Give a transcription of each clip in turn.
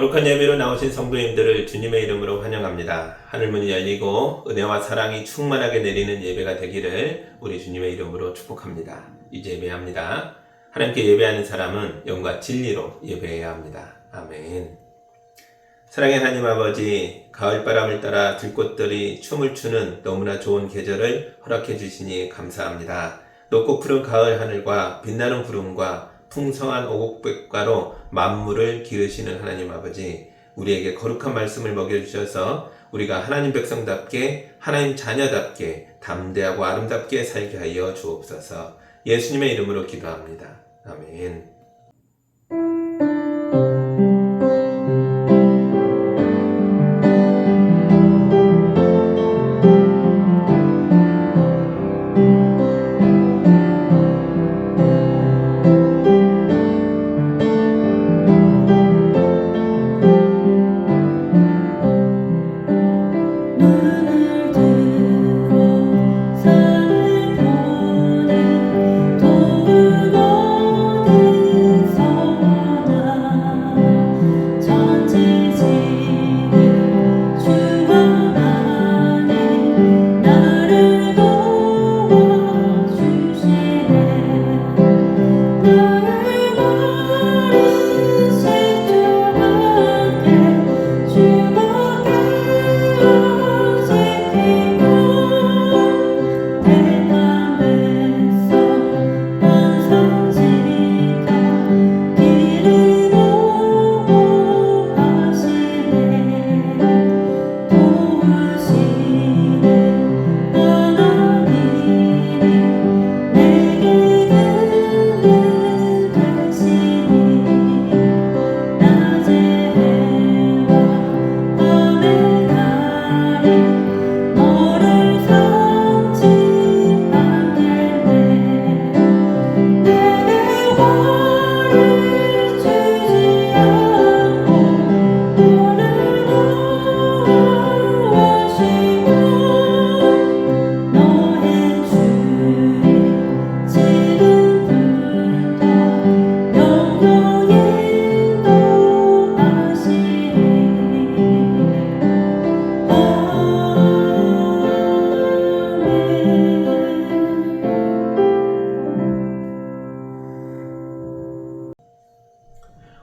거룩한 예배로 나오신 성도님들을 주님의 이름으로 환영합니다. 하늘문이 열리고 은혜와 사랑이 충만하게 내리는 예배가 되기를 우리 주님의 이름으로 축복합니다. 이제 예배합니다. 하나님께 예배하는 사람은 영과 진리로 예배해야 합니다. 아멘. 사랑의 하나님 아버지, 가을바람을 따라 들꽃들이 춤을 추는 너무나 좋은 계절을 허락해 주시니 감사합니다. 높고 푸른 가을 하늘과 빛나는 구름과 풍성한 오곡백과로 만물을 기르시는 하나님 아버지, 우리에게 거룩한 말씀을 먹여주셔서 우리가 하나님 백성답게, 하나님 자녀답게, 담대하고 아름답게 살게 하여 주옵소서. 예수님의 이름으로 기도합니다. 아멘.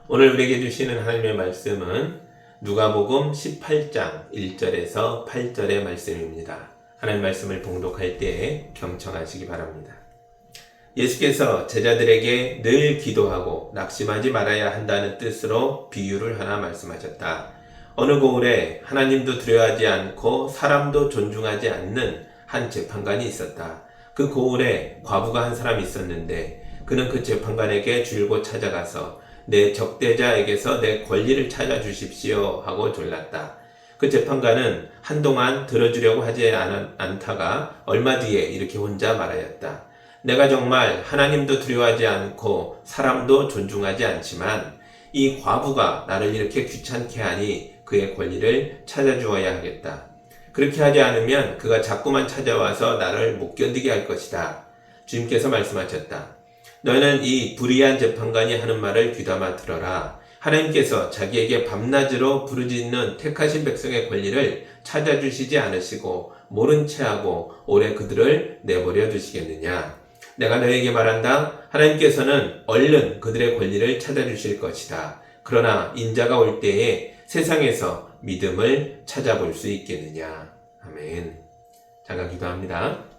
오늘 우리에게 주시는 하나님의 말씀은 누가복음 18장 1절에서 8절의 말씀입니다. 하나님 말씀을 봉독할 때 경청하시기 바랍니다. 예수께서 제자들에게 늘 기도하고 낙심하지 말아야 한다는 뜻으로 비유를 하나 말씀하셨다. 어느 고을에 하나님도 두려워하지 않고 사람도 존중하지 않는 한 재판관이 있었다. 그 고을에 과부가 한 사람이 있었는데 그는 그 재판관에게 줄곧 찾아가서 내 적대자에게서 내 권리를 찾아주십시오 하고 졸랐다. 그 재판관은 한동안 들어주려고 하지 않다가 얼마 뒤에 이렇게 혼자 말하였다. 내가 정말 하나님도 두려워하지 않고 사람도 존중하지 않지만 이 과부가 나를 이렇게 귀찮게 하니 그의 권리를 찾아주어야 하겠다. 그렇게 하지 않으면 그가 자꾸만 찾아와서 나를 못 견디게 할 것이다. 주님께서 말씀하셨다. 너는 이 불의한 재판관이 하는 말을 귀담아 들어라. 하나님께서 자기에게 밤낮으로 부르짖는 택하신 백성의 권리를 찾아주시지 않으시고 모른 체하고 오래 그들을 내버려 두시겠느냐. 내가 너에게 말한다. 하나님께서는 얼른 그들의 권리를 찾아주실 것이다. 그러나 인자가 올 때에 세상에서 믿음을 찾아볼 수 있겠느냐. 아멘. 잠깐 기도합니다.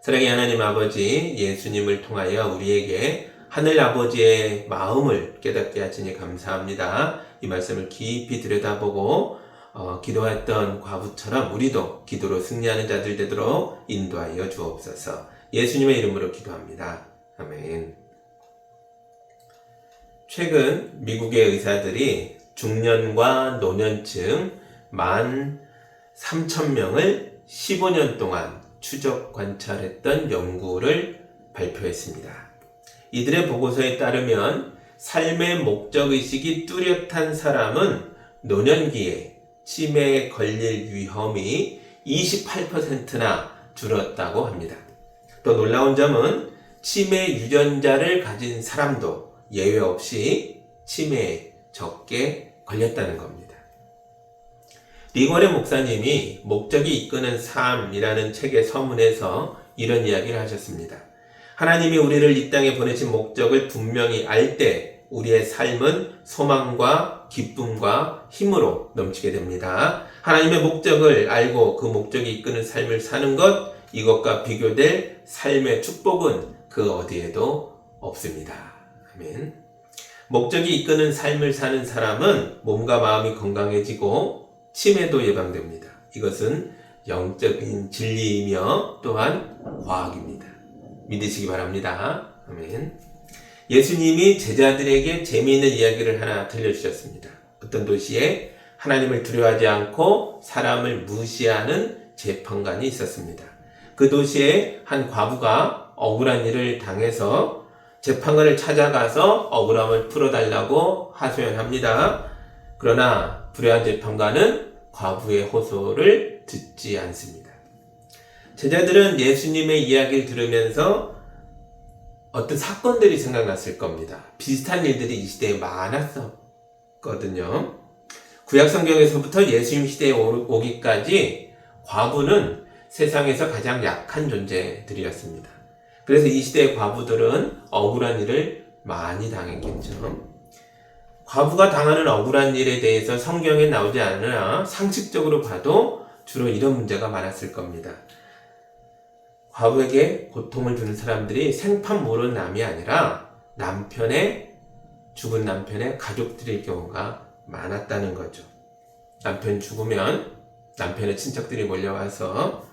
사랑의 하나님 아버지, 예수님을 통하여 우리에게 하늘 아버지의 마음을 깨닫게 하시니 감사합니다. 이 말씀을 깊이 들여다보고 기도했던 과부처럼 우리도 기도로 승리하는 자들 되도록 인도하여 주옵소서. 예수님의 이름으로 기도합니다. 아멘. 최근 미국의 의사들이 중년과 노년층 13,000명을 15년 동안 추적 관찰했던 연구를 발표했습니다. 이들의 보고서에 따르면 삶의 목적의식이 뚜렷한 사람은 노년기에 치매에 걸릴 위험이 28%나 줄었다고 합니다. 또 놀라운 점은 치매 유전자를 가진 사람도 예외 없이 치매에 적게 걸렸다는 겁니다. 리고레 목사님이 목적이 이끄는 삶이라는 책의 서문에서 이런 이야기를 하셨습니다. 하나님이 우리를 이 땅에 보내신 목적을 분명히 알 때 우리의 삶은 소망과 기쁨과 힘으로 넘치게 됩니다. 하나님의 목적을 알고 그 목적이 이끄는 삶을 사는 것, 이것과 비교될 삶의 축복은 그 어디에도 없습니다. 아멘. 목적이 이끄는 삶을 사는 사람은 몸과 마음이 건강해지고 치매도 예방됩니다. 이것은 영적인 진리이며 또한 과학입니다. 믿으시기 바랍니다. 아멘. 예수님이 제자들에게 재미있는 이야기를 하나 들려주셨습니다. 어떤 도시에 하나님을 두려워하지 않고 사람을 무시하는 재판관이 있었습니다. 그 도시에 한 과부가 억울한 일을 당해서 재판관을 찾아가서 억울함을 풀어달라고 하소연합니다. 그러나 불의한 재판관은 과부의 호소를 듣지 않습니다. 제자들은 예수님의 이야기를 들으면서 어떤 사건들이 생각났을 겁니다. 비슷한 일들이 이 시대에 많았었거든요. 구약성경에서부터 예수님 시대에 오기까지 과부는 세상에서 가장 약한 존재들이었습니다. 그래서 이 시대의 과부들은 억울한 일을 많이 당했겠죠. 과부가 당하는 억울한 일에 대해서 성경에 나오지 않으나 상식적으로 봐도 주로 이런 문제가 많았을 겁니다. 과부에게 고통을 주는 사람들이 생판 모르는 남이 아니라 죽은 남편의 가족들일 경우가 많았다는 거죠. 남편 죽으면 남편의 친척들이 몰려와서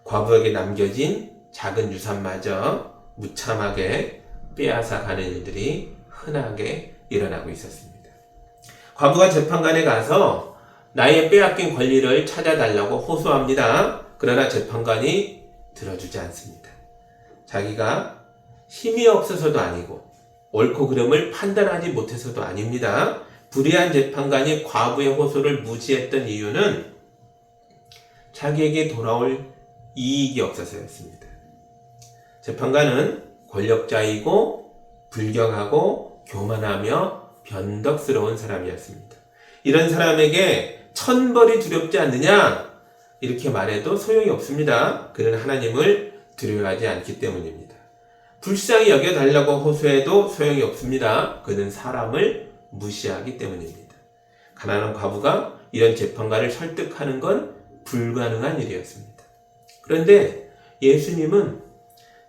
과부에게 남겨진 작은 유산마저 무참하게 빼앗아 가는 일들이 흔하게 일어나고 있었습니다. 과부가 재판관에 가서 나의 빼앗긴 권리를 찾아달라고 호소합니다. 그러나 재판관이 들어주지 않습니다. 자기가 힘이 없어서도 아니고 옳고 그름을 판단하지 못해서도 아닙니다. 불의한 재판관이 과부의 호소를 무시했던 이유는 자기에게 돌아올 이익이 없어서였습니다. 재판관은 권력자이고 불경하고 교만하며 변덕스러운 사람이었습니다. 이런 사람에게 천벌이 두렵지 않느냐? 이렇게 말해도 소용이 없습니다. 그는 하나님을 두려워하지 않기 때문입니다. 불쌍히 여겨달라고 호소해도 소용이 없습니다. 그는 사람을 무시하기 때문입니다. 가난한 과부가 이런 재판관을 설득하는 건 불가능한 일이었습니다. 그런데 예수님은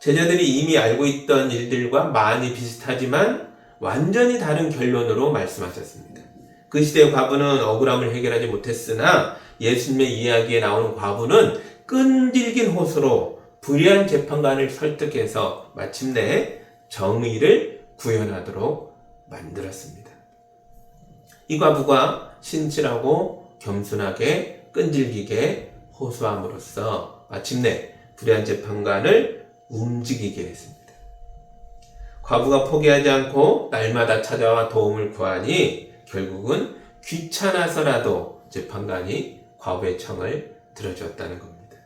제자들이 이미 알고 있던 일들과 많이 비슷하지만 완전히 다른 결론으로 말씀하셨습니다. 그 시대의 과부는 억울함을 해결하지 못했으나 예수님의 이야기에 나오는 과부는 끈질긴 호소로 불의한 재판관을 설득해서 마침내 정의를 구현하도록 만들었습니다. 이 과부가 신실하고 겸손하게 끈질기게 호소함으로써 마침내 불의한 재판관을 움직이게 했습니다. 과부가 포기하지 않고 날마다 찾아와 도움을 구하니 결국은 귀찮아서라도 재판관이 과부의 청을 들어주었다는 겁니다.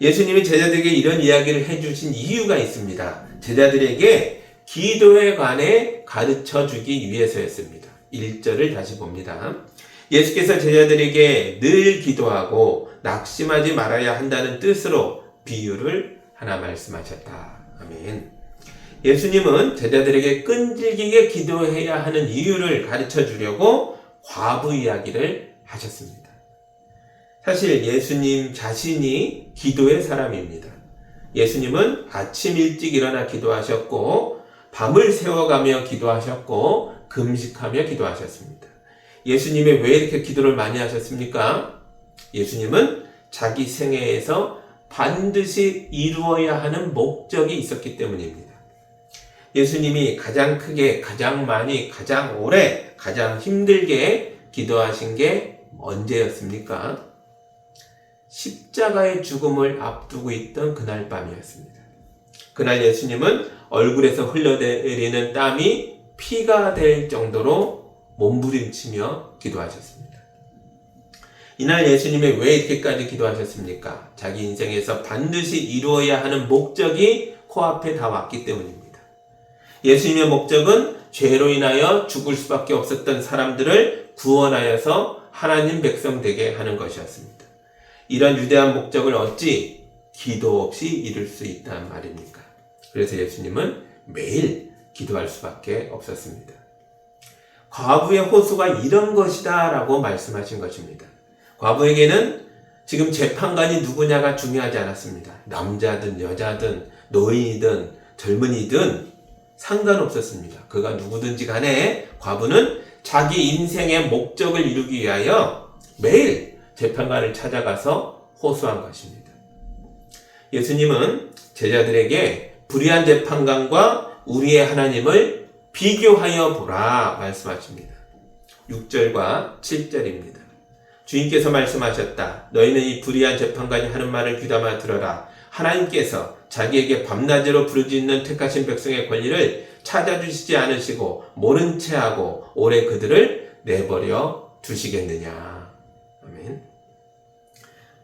예수님이 제자들에게 이런 이야기를 해주신 이유가 있습니다. 제자들에게 기도에 관해 가르쳐 주기 위해서였습니다. 1절을 다시 봅니다. 예수께서 제자들에게 늘 기도하고 낙심하지 말아야 한다는 뜻으로 비유를 하나 말씀하셨다. 아멘. 예수님은 제자들에게 끈질기게 기도해야 하는 이유를 가르쳐 주려고 과부 이야기를 하셨습니다. 사실 예수님 자신이 기도의 사람입니다. 예수님은 아침 일찍 일어나 기도하셨고 밤을 새워가며 기도하셨고 금식하며 기도하셨습니다. 예수님이 왜 이렇게 기도를 많이 하셨습니까? 예수님은 자기 생애에서 반드시 이루어야 하는 목적이 있었기 때문입니다. 예수님이 가장 크게, 가장 많이, 가장 오래, 가장 힘들게 기도하신 게 언제였습니까? 십자가의 죽음을 앞두고 있던 그날 밤이었습니다. 그날 예수님은 얼굴에서 흘러내리는 땀이 피가 될 정도로 몸부림치며 기도하셨습니다. 이날 예수님이 왜 이렇게까지 기도하셨습니까? 자기 인생에서 반드시 이루어야 하는 목적이 코앞에 다 왔기 때문입니다. 예수님의 목적은 죄로 인하여 죽을 수밖에 없었던 사람들을 구원하여서 하나님 백성 되게 하는 것이었습니다. 이런 유대한 목적을 어찌 기도 없이 이룰 수 있단 말입니까? 그래서 예수님은 매일 기도할 수밖에 없었습니다. 과부의 호소가 이런 것이다 라고 말씀하신 것입니다. 과부에게는 지금 재판관이 누구냐가 중요하지 않았습니다. 남자든 여자든 노인이든 젊은이든 상관없었습니다. 그가 누구든지 간에 과부는 자기 인생의 목적을 이루기 위하여 매일 재판관을 찾아가서 호소한 것입니다. 예수님은 제자들에게 불의한 재판관과 우리의 하나님을 비교하여 보라 말씀하십니다. 6절과 7절입니다. 주인께서 말씀하셨다. 너희는 이 불의한 재판관이 하는 말을 귀담아 들어라. 하나님께서 자기에게 밤낮으로 부르짖는 택하신 백성의 권리를 찾아주시지 않으시고 모른 채 하고 오래 그들을 내버려 두시겠느냐. 아멘.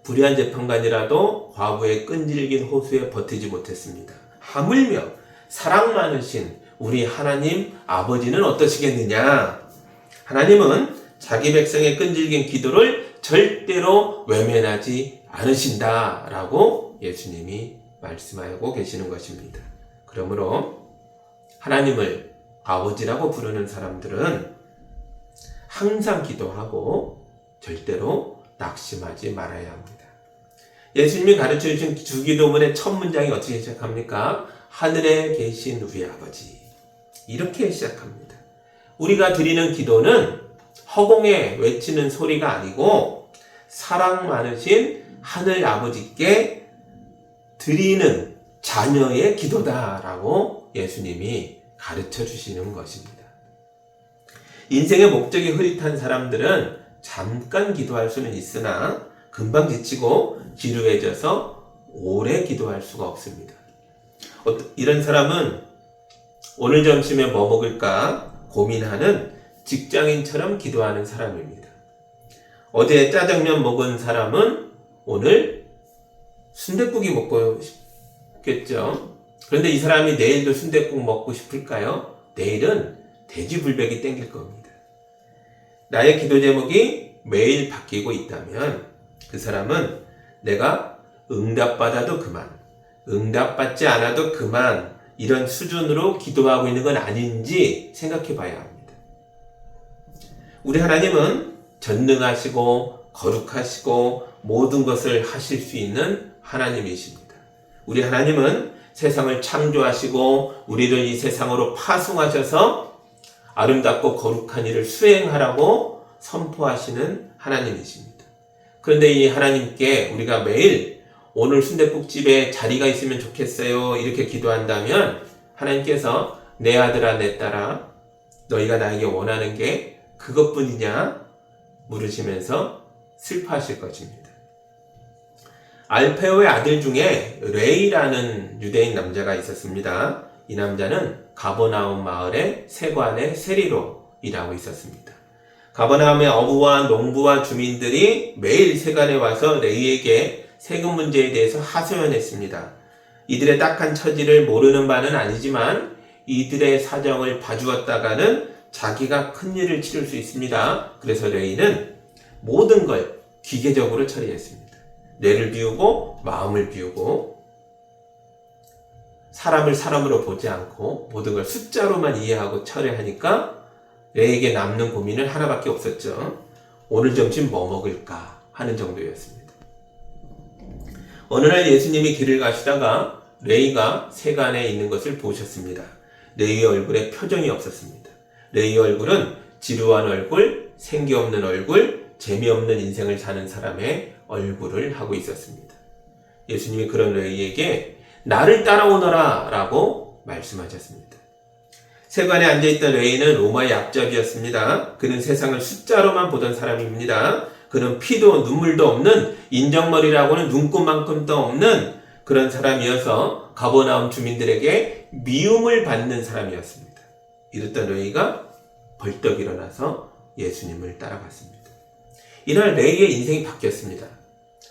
불의한 재판관이라도 과부의 끈질긴 호소에 버티지 못했습니다. 하물며 사랑 많으신 우리 하나님 아버지는 어떠시겠느냐. 하나님은 자기 백성의 끈질긴 기도를 절대로 외면하지 않으신다라고 예수님이 말씀하고 계시는 것입니다. 그러므로 하나님을 아버지라고 부르는 사람들은 항상 기도하고 절대로 낙심하지 말아야 합니다. 예수님이 가르쳐 주신 주기도문의 첫 문장이 어떻게 시작합니까? 하늘에 계신 우리 아버지. 이렇게 시작합니다. 우리가 드리는 기도는 허공에 외치는 소리가 아니고 사랑 많으신 하늘 아버지께 드리는 자녀의 기도다라고 예수님이 가르쳐 주시는 것입니다. 인생의 목적이 흐릿한 사람들은 잠깐 기도할 수는 있으나 금방 지치고 지루해져서 오래 기도할 수가 없습니다. 이런 사람은 오늘 점심에 뭐 먹을까 고민하는 직장인처럼 기도하는 사람입니다. 어제 짜장면 먹은 사람은 오늘 순댓국이 먹고 싶겠죠. 그런데 이 사람이 내일도 순댓국 먹고 싶을까요? 내일은 돼지불백이 땡길 겁니다. 나의 기도 제목이 매일 바뀌고 있다면 그 사람은 내가 응답받아도 그만, 응답받지 않아도 그만 이런 수준으로 기도하고 있는 건 아닌지 생각해 봐야 합니다. 우리 하나님은 전능하시고 거룩하시고 모든 것을 하실 수 있는 하나님이십니다. 우리 하나님은 세상을 창조하시고 우리를 이 세상으로 파송하셔서 아름답고 거룩한 일을 수행하라고 선포하시는 하나님이십니다. 그런데 이 하나님께 우리가 매일 오늘 순댓국집에 자리가 있으면 좋겠어요 이렇게 기도한다면 하나님께서 내 아들아 내 딸아 너희가 나에게 원하는 게 그것뿐이냐 물으시면서 슬퍼하실 것입니다. 알페오의 아들 중에 레이라는 유대인 남자가 있었습니다. 이 남자는 가버나움 마을의 세관의 세리로 일하고 있었습니다. 가버나움의 어부와 농부와 주민들이 매일 세관에 와서 레이에게 세금 문제에 대해서 하소연했습니다. 이들의 딱한 처지를 모르는 바는 아니지만 이들의 사정을 봐주었다가는 자기가 큰 일을 치를 수 있습니다. 그래서 레이는 모든 걸 기계적으로 처리했습니다. 뇌를 비우고 마음을 비우고 사람을 사람으로 보지 않고 모든 걸 숫자로만 이해하고 처리하니까 레이에게 남는 고민은 하나밖에 없었죠. 오늘 점심 뭐 먹을까 하는 정도였습니다. 어느 날 예수님이 길을 가시다가 레이가 세간에 있는 것을 보셨습니다. 레이의 얼굴에 표정이 없었습니다. 레이의 얼굴은 지루한 얼굴, 생기 없는 얼굴, 재미없는 인생을 사는 사람의 얼굴을 하고 있었습니다. 예수님이 그런 레이에게 나를 따라오너라 라고 말씀하셨습니다. 세관에 앉아있던 레이는 로마의 약잡이었습니다. 그는 세상을 숫자로만 보던 사람입니다. 그는 피도 눈물도 없는 인정머리라고는 눈곱만큼도 없는 그런 사람이어서 가버나움 주민들에게 미움을 받는 사람이었습니다. 이랬던 레이가 벌떡 일어나서 예수님을 따라갔습니다. 이날 레이의 인생이 바뀌었습니다.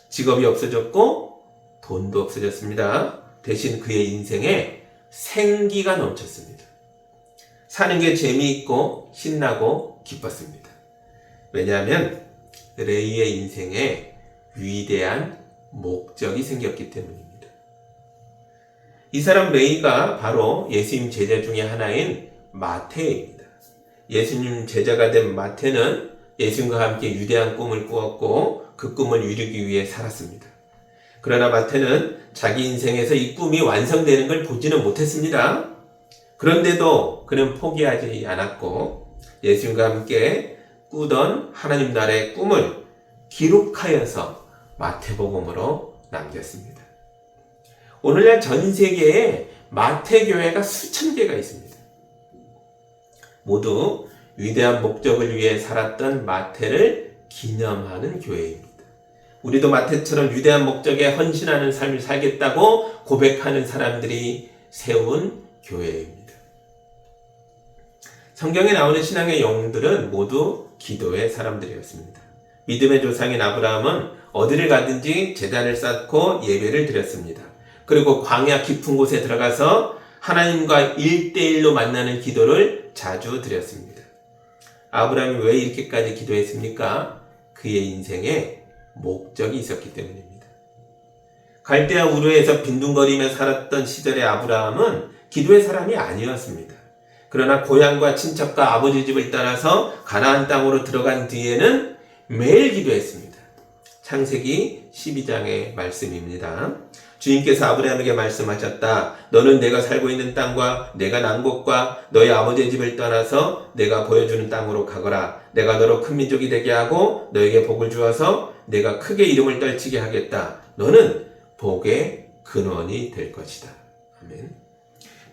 직업이 없어졌고 돈도 없어졌습니다. 대신 그의 인생에 생기가 넘쳤습니다. 사는 게 재미있고 신나고 기뻤습니다. 왜냐하면 레이의 인생에 위대한 목적이 생겼기 때문입니다. 이 사람 레이가 바로 예수님 제자 중에 하나인 마태입니다. 예수님 제자가 된 마태는 예수님과 함께 위대한 꿈을 꾸었고 그 꿈을 이루기 위해 살았습니다. 그러나 마태는 자기 인생에서 이 꿈이 완성되는 걸 보지는 못했습니다. 그런데도 그는 포기하지 않았고 예수님과 함께 꾸던 하나님 나라의 꿈을 기록하여서 마태복음으로 남겼습니다. 오늘날 전 세계에 마태교회가 수천 개가 있습니다. 모두 위대한 목적을 위해 살았던 마태를 기념하는 교회입니다. 우리도 마태처럼 위대한 목적에 헌신하는 삶을 살겠다고 고백하는 사람들이 세운 교회입니다. 성경에 나오는 신앙의 영웅들은 모두 기도의 사람들이었습니다. 믿음의 조상인 아브라함은 어디를 가든지 제단을 쌓고 예배를 드렸습니다. 그리고 광야 깊은 곳에 들어가서 하나님과 1대1로 만나는 기도를 자주 드렸습니다. 아브라함이 왜 이렇게까지 기도했습니까? 그의 인생에 목적이 있었기 때문입니다. 갈대아 우르에서 빈둥거리며 살았던 시절의 아브라함은 기도의 사람이 아니었습니다. 그러나 고향과 친척과 아버지 집을 떠나서 가나안 땅으로 들어간 뒤에는 매일 기도했습니다. 창세기 12장의 말씀입니다. 주님께서 아브라함에게 말씀하셨다. 너는 내가 살고 있는 땅과 내가 난 곳과 너희 아버지의 집을 떠나서 내가 보여주는 땅으로 가거라. 내가 너로 큰 민족이 되게 하고 너에게 복을 주어서 내가 크게 이름을 떨치게 하겠다. 너는 복의 근원이 될 것이다. 아멘.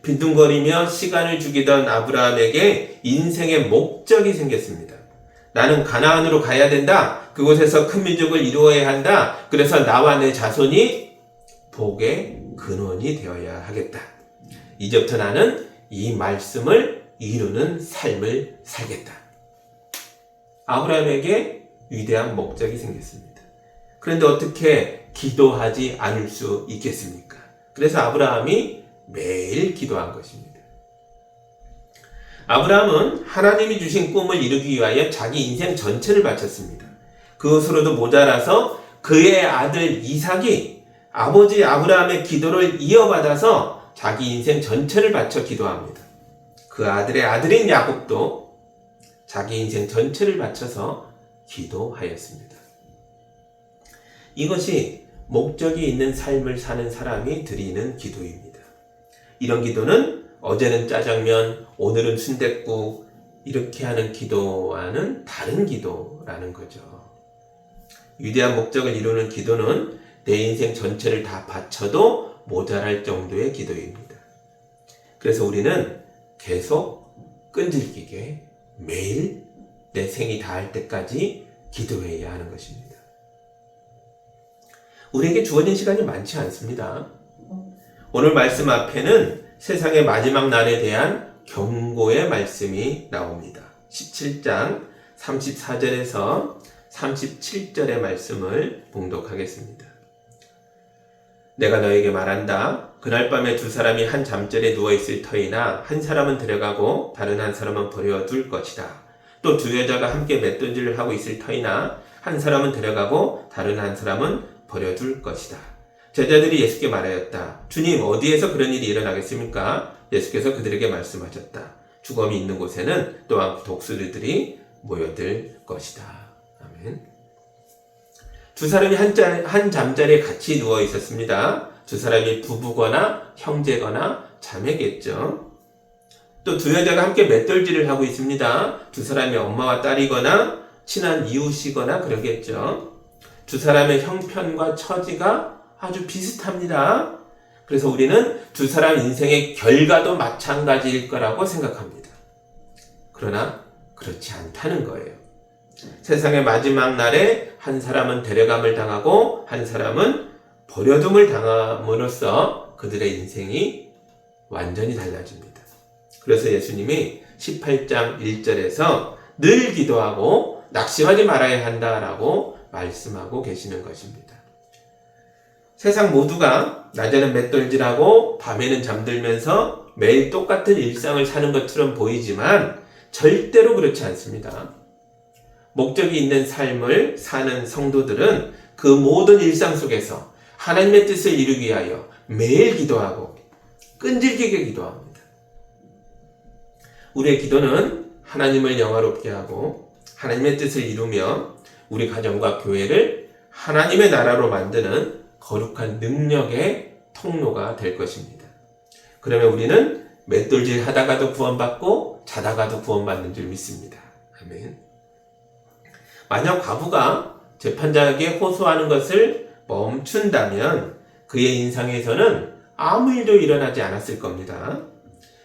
빈둥거리며 시간을 죽이던 아브라함에게 인생의 목적이 생겼습니다. 나는 가나안으로 가야 된다. 그곳에서 큰 민족을 이루어야 한다. 그래서 나와 내 자손이 복의 근원이 되어야 하겠다. 이제부터 나는 이 말씀을 이루는 삶을 살겠다. 아브라함에게 위대한 목적이 생겼습니다. 그런데 어떻게 기도하지 않을 수 있겠습니까? 그래서 아브라함이 매일 기도한 것입니다. 아브라함은 하나님이 주신 꿈을 이루기 위하여 자기 인생 전체를 바쳤습니다. 그것으로도 모자라서 그의 아들 이삭이 아버지 아브라함의 기도를 이어받아서 자기 인생 전체를 바쳐 기도합니다. 그 아들의 아들인 야곱도 자기 인생 전체를 바쳐서 기도하였습니다. 이것이 목적이 있는 삶을 사는 사람이 드리는 기도입니다. 이런 기도는 어제는 짜장면, 오늘은 순댓국 이렇게 하는 기도와는 다른 기도라는 거죠. 위대한 목적을 이루는 기도는 내 인생 전체를 다 바쳐도 모자랄 정도의 기도입니다. 그래서 우리는 계속 끈질기게 매일 내 생이 다할 때까지 기도해야 하는 것입니다. 우리에게 주어진 시간이 많지 않습니다. 오늘 말씀 앞에는 세상의 마지막 날에 대한 경고의 말씀이 나옵니다. 17장 34절에서 37절의 말씀을 봉독하겠습니다. 내가 너에게 말한다. 그날 밤에 두 사람이 한 잠자리에 누워있을 터이나 한 사람은 데려가고 다른 한 사람은 버려둘 것이다. 또 두 여자가 함께 맷돈질을 하고 있을 터이나 한 사람은 데려가고 다른 한 사람은 버려둘 것이다. 제자들이 예수께 말하였다. 주님, 어디에서 그런 일이 일어나겠습니까? 예수께서 그들에게 말씀하셨다. 죽음이 있는 곳에는 또한 독수리들이 모여들 것이다. 아멘. 두 사람이 한 잠자리에 같이 누워 있었습니다. 두 사람이 부부거나 형제거나 자매겠죠. 또 두 여자가 함께 맷돌질을 하고 있습니다. 두 사람이 엄마와 딸이거나 친한 이웃이거나 그러겠죠. 두 사람의 형편과 처지가 아주 비슷합니다. 그래서 우리는 두 사람 인생의 결과도 마찬가지일 거라고 생각합니다. 그러나 그렇지 않다는 거예요. 세상의 마지막 날에 한 사람은 데려감을 당하고 한 사람은 버려둠을 당함으로써 그들의 인생이 완전히 달라집니다. 그래서 예수님이 18장 1절에서 늘 기도하고 낙심하지 말아야 한다라고 말씀하고 계시는 것입니다. 세상 모두가 낮에는 맷돌질하고 밤에는 잠들면서 매일 똑같은 일상을 사는 것처럼 보이지만 절대로 그렇지 않습니다. 목적이 있는 삶을 사는 성도들은 그 모든 일상 속에서 하나님의 뜻을 이루기 위하여 매일 기도하고 끈질기게 기도합니다. 우리의 기도는 하나님을 영화롭게 하고 하나님의 뜻을 이루며 우리 가정과 교회를 하나님의 나라로 만드는 거룩한 능력의 통로가 될 것입니다. 그러면 우리는 맷돌질 하다가도 구원받고 자다가도 구원받는 줄 믿습니다. 아멘. 만약 과부가 재판장에게 호소하는 것을 멈춘다면 그의 인생에서는 아무 일도 일어나지 않았을 겁니다.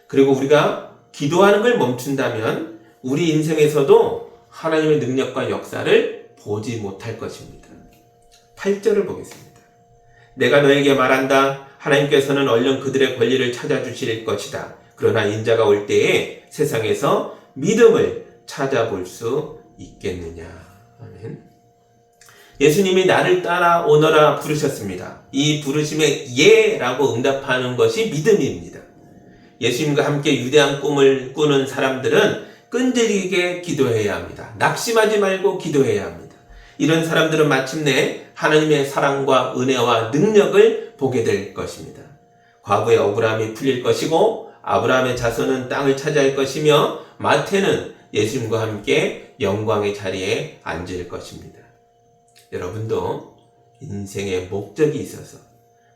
그리고 우리가 기도하는 걸 멈춘다면 우리 인생에서도 하나님의 능력과 역사를 보지 못할 것입니다. 8절을 보겠습니다. 내가 너에게 말한다. 하나님께서는 얼른 그들의 권리를 찾아주실 것이다. 그러나 인자가 올 때에 세상에서 믿음을 찾아볼 수 있겠느냐. 아멘. 예수님이 나를 따라오너라 부르셨습니다. 이 부르심에 예라고 응답하는 것이 믿음입니다. 예수님과 함께 유대한 꿈을 꾸는 사람들은 끈질기게 기도해야 합니다. 낙심하지 말고 기도해야 합니다. 이런 사람들은 마침내 하나님의 사랑과 은혜와 능력을 보게 될 것입니다. 과부의 억울함이 풀릴 것이고 아브라함의 자손은 땅을 차지할 것이며 마태는 예수님과 함께 영광의 자리에 앉을 것입니다. 여러분도 인생의 목적이 있어서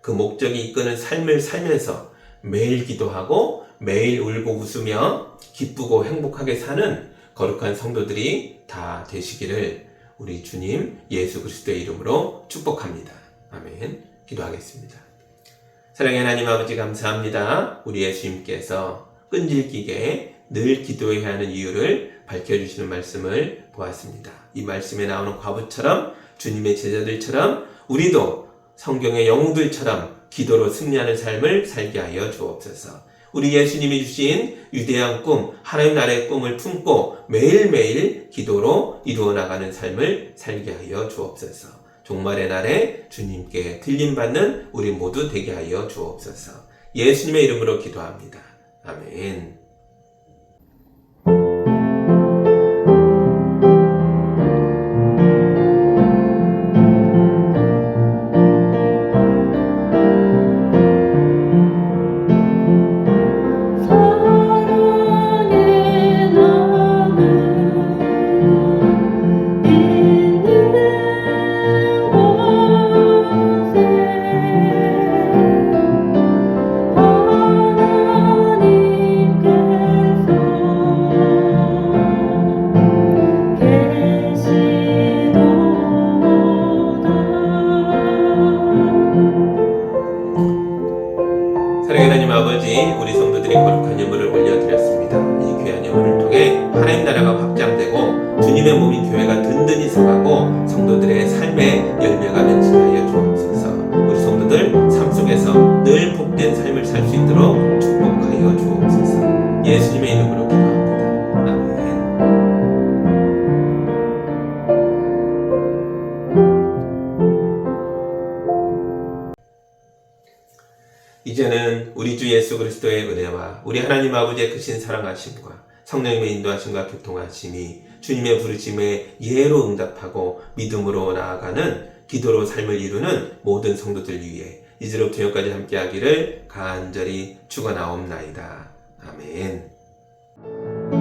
그 목적이 이끄는 삶을 살면서 매일 기도하고 매일 울고 웃으며 기쁘고 행복하게 사는 거룩한 성도들이 다 되시기를 우리 주님 예수 그리스도의 이름으로 축복합니다. 아멘. 기도하겠습니다. 사랑의 하나님 아버지 감사합니다. 우리 예수님께서 끈질기게 늘 기도해야 하는 이유를 밝혀주시는 말씀을 보았습니다. 이 말씀에 나오는 과부처럼 주님의 제자들처럼 우리도 성경의 영웅들처럼 기도로 승리하는 삶을 살게 하여 주옵소서. 우리 예수님이 주신 위대한 꿈, 하나님 나라의 꿈을 품고 매일매일 기도로 이루어 나가는 삶을 살게 하여 주옵소서. 종말의 날에 주님께 들림받는 우리 모두 되게 하여 주옵소서. 예수님의 이름으로 기도합니다. 아멘. 사랑의 하나님 아버지, 우리 성도들이 거룩한 예물을 올려드렸습니다. 이 귀한 예물을 통해 하나님 나라가 확장되고 주님의 몸인 교회가 든든히 서가고 성도들의 삶의 열매가 맺히하여 주옵소서. 우리 성도들 삶 속에서 늘 복된 삶을 살 수 있도록 축복하여 주옵소서. 예수님의 이름으로 기도합니다. 아멘. 이제는 우리 주 예수 그리스도의 은혜와 우리 하나님 아버지의 크신 사랑하심과 성령님의 인도하심과 교통하심이 주님의 부르심에 예로 응답하고 믿음으로 나아가는 기도로 삶을 이루는 모든 성도들 위해 이제로부터 영까지 함께하기를 간절히 축원하옵나이다. 아멘.